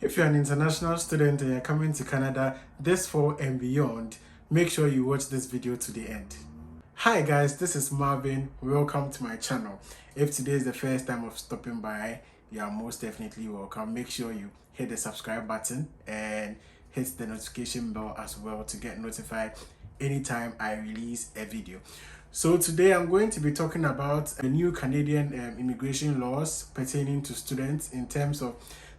If you're an international student and you're coming to Canada this fall and beyond, make sure you watch this video to the end. Hi guys, this is Marvin. Welcome to my channel. If today is the first time of stopping by, you are most definitely welcome. Make sure you hit the subscribe button and hit the notification bell as well to get notified anytime I release a video. So today I'm going to be talking about the new Canadian immigration laws pertaining to students in terms of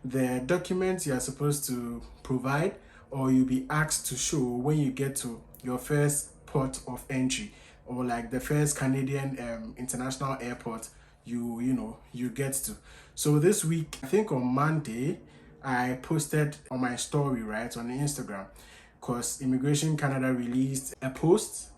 the documents you are supposed to provide or you'll be asked to show when you get to your first port of entry, or like the first Canadian international airport you get to. So this week, I think on Monday, I posted on my story, right, on Instagram, because Immigration Canada released a post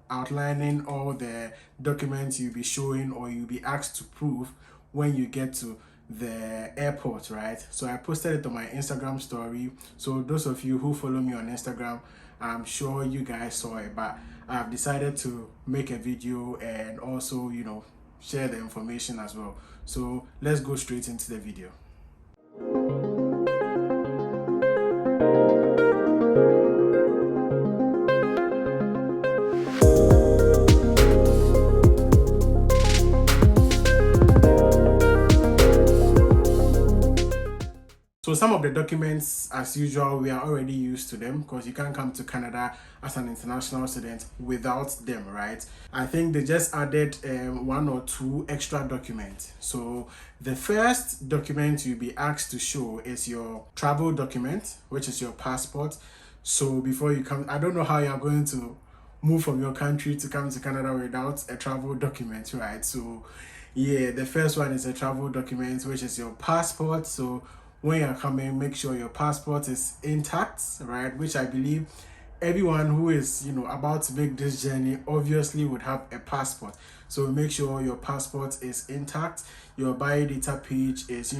outlining all the documents you'll be showing or you'll be asked to prove when you get to the airport, right? So I posted it on my Instagram story. So those of you who follow me on Instagram, I'm sure you guys saw it, but I've decided to make a video and also, share the information as well. So let's go straight into the video. So some of the documents, as usual, we are already used to them because you can't come to Canada as an international student without them, right? I think they just added one or two extra documents. So the first document you'll be asked to show is your travel document, which is your passport. So before you come, I don't know how you're going to move from your country to come to Canada without a travel document, right? So yeah, the first one is a travel document, which is your passport. So when you're coming, make sure your passport is intact, right? Which I believe everyone who is, about to make this journey obviously would have a passport. So make sure your passport is intact. Your biodata page is,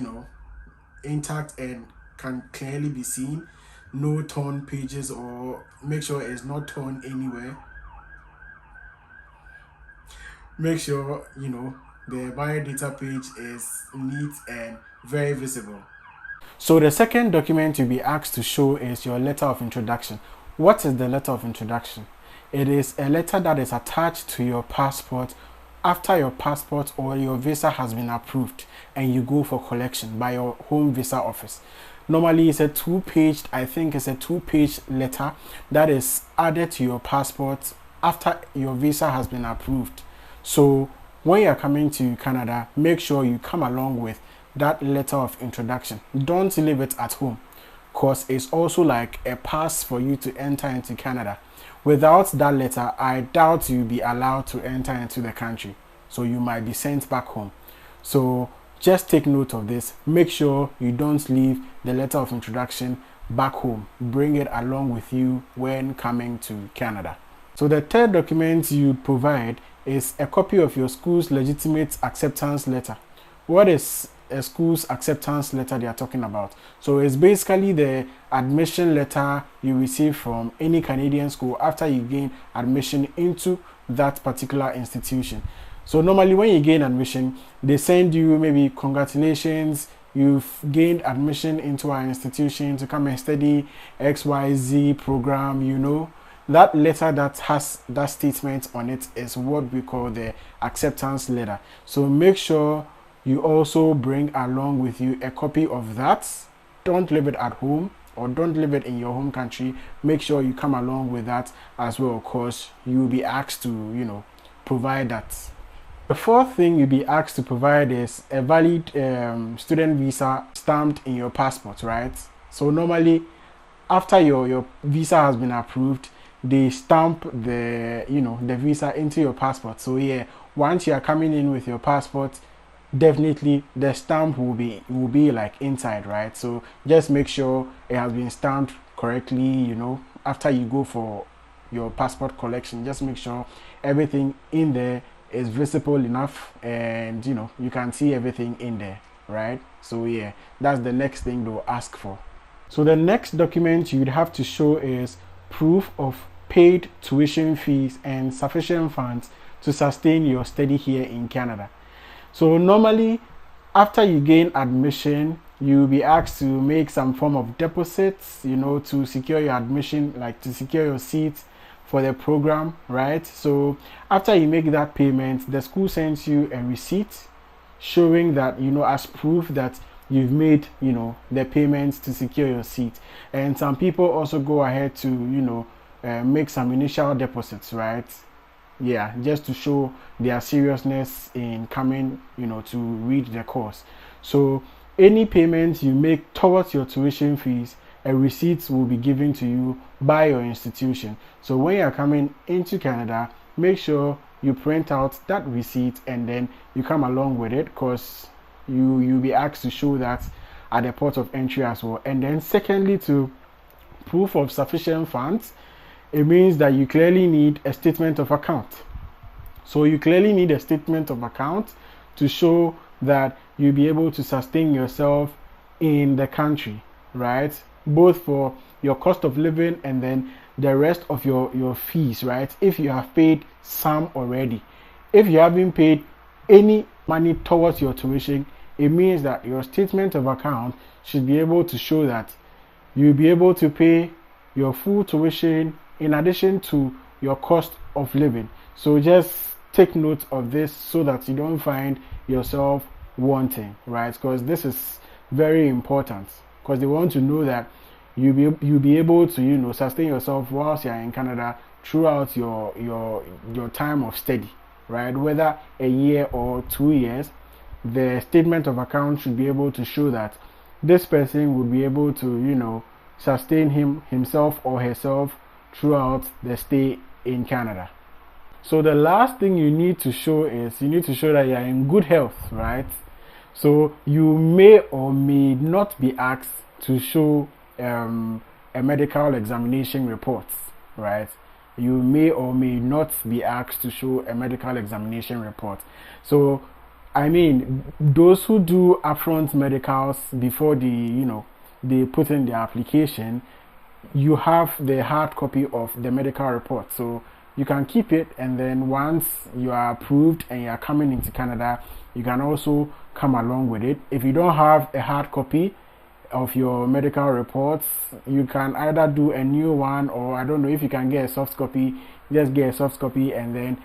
intact and can clearly be seen. No torn pages, or make sure it's not torn anywhere. Make sure, the biodata page is neat and very visible. So the second document you'll be asked to show is your letter of introduction. What is the letter of introduction? It is a letter that is attached to your passport after your passport or your visa has been approved and you go for collection by your home visa office. Normally it's a two-page letter that is added to your passport after your visa has been approved. So when you're coming to Canada, make sure you come along with that letter of introduction. Don't leave it at home, because it's also like a pass for you to enter into Canada. Without that letter, I doubt you'll be allowed to enter into the country, so you might be sent back home. So just take note of this. Make sure you don't leave the letter of introduction back home. Bring it along with you when coming to Canada. So the third document you provide is a copy of your school's legitimate acceptance letter. What is a school's acceptance letter they are talking about? So it's basically the admission letter you receive from any Canadian school after you gain admission into that particular institution. So normally when you gain admission, they send you maybe congratulations, you've gained admission into our institution to come and study XYZ program. That letter that has that statement on it is what we call the acceptance letter. So make sure you also bring along with you a copy of that. Don't leave it at home or don't leave it in your home country. Make sure you come along with that as well, because you will be asked to, provide that. The fourth thing you'll be asked to provide is a valid student visa stamped in your passport, right? So normally after your visa has been approved, they stamp the visa into your passport. So yeah, once you are coming in with your passport, definitely the stamp will be like inside, right? So just make sure it has been stamped correctly. After you go for your passport collection, just make sure everything in there is visible enough and you can see everything in there, right? So yeah, that's the next thing they'll ask for. So the next document you'd have to show is proof of paid tuition fees and sufficient funds to sustain your study here in Canada. So normally after you gain admission, you'll be asked to make some form of deposits, you know, to secure your admission, like to secure your seat for the program, right? So after you make that payment, the school sends you a receipt showing that, you know, as proof that you've made, you know, the payments to secure your seat. And some people also go ahead to, you know, make some initial deposits, right? Yeah, just to show their seriousness in coming, you know, to read the course. So any payments you make towards your tuition fees, a receipt will be given to you by your institution. So when you're coming into Canada, make sure you print out that receipt and then you come along with it, because you'll be asked to show that at the port of entry as well. And then secondly, to proof of sufficient funds, it means that you clearly need a statement of account. So you clearly need a statement of account to show that you'll be able to sustain yourself in the country, right? Both for your cost of living and then the rest of your fees, right? If you have paid some already. If you haven't paid any money towards your tuition, it means that your statement of account should be able to show that you'll be able to pay your full tuition in addition to your cost of living. So just take note of this so that you don't find yourself wanting, right? Because this is very important, because they want to know that you'll be able to, you know, sustain yourself whilst you're in Canada throughout your time of study, right? Whether a year or 2 years, the statement of account should be able to show that this person would be able to, you know, sustain himself or herself throughout the stay in Canada. So the last thing you need to show is you need to show that you're in good health, right? So you may or may not be asked to show a medical examination report, right? You may or may not be asked to show a medical examination report. So I mean, those who do upfront medicals before they put in their application, you have the hard copy of the medical report, so you can keep it, and then once you are approved and you are coming into Canada, you can also come along with it. If you don't have a hard copy of your medical reports, you can either do a new one, or I don't know if you can get a soft copy, just get a soft copy and then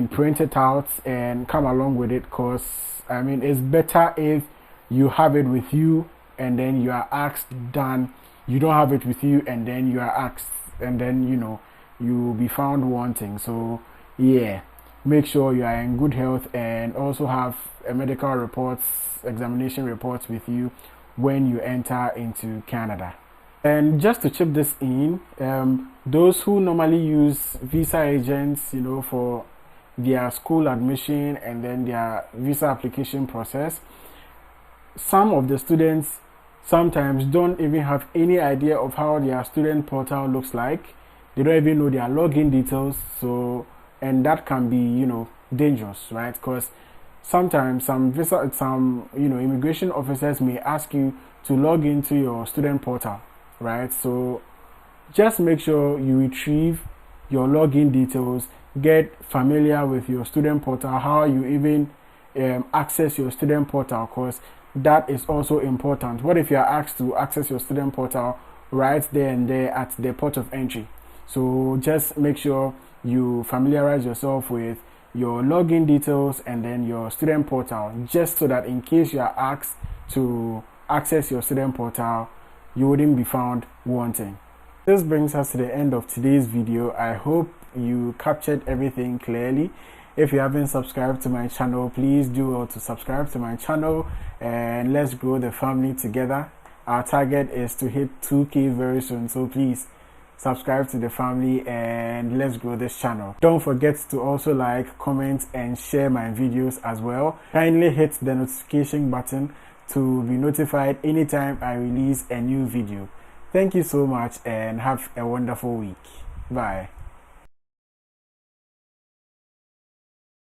print it out and come along with it, because it's better if you have it with you and then you are asked done. You don't have it with you and then you are asked, and then you'll be found wanting. So yeah, make sure you are in good health and also have a medical reports, examination reports with you when you enter into Canada. And just to chip this in, those who normally use visa agents, for their school admission and then their visa application process, some of the students sometimes don't even have any idea of how their student portal looks like. They don't even know their login details. So, and that can be, dangerous, right? Because sometimes some immigration officers may ask you to log into your student portal, right? So just make sure you retrieve your login details, get familiar with your student portal, how you even access your student portal, because that is also important. What if you are asked to access your student portal right there and there at the port of entry? So just make sure you familiarize yourself with your login details and then your student portal, just so that in case you are asked to access your student portal, you wouldn't be found wanting. This brings us to the end of today's video. I hope you captured everything clearly. If you haven't subscribed to my channel, please do well to subscribe to my channel and let's grow the family together. Our target is to hit 2K very soon, so please subscribe to the family and let's grow this channel. Don't forget to also like, comment and share my videos as well. Kindly hit the notification button to be notified anytime I release a new video. Thank you so much and have a wonderful week. Bye.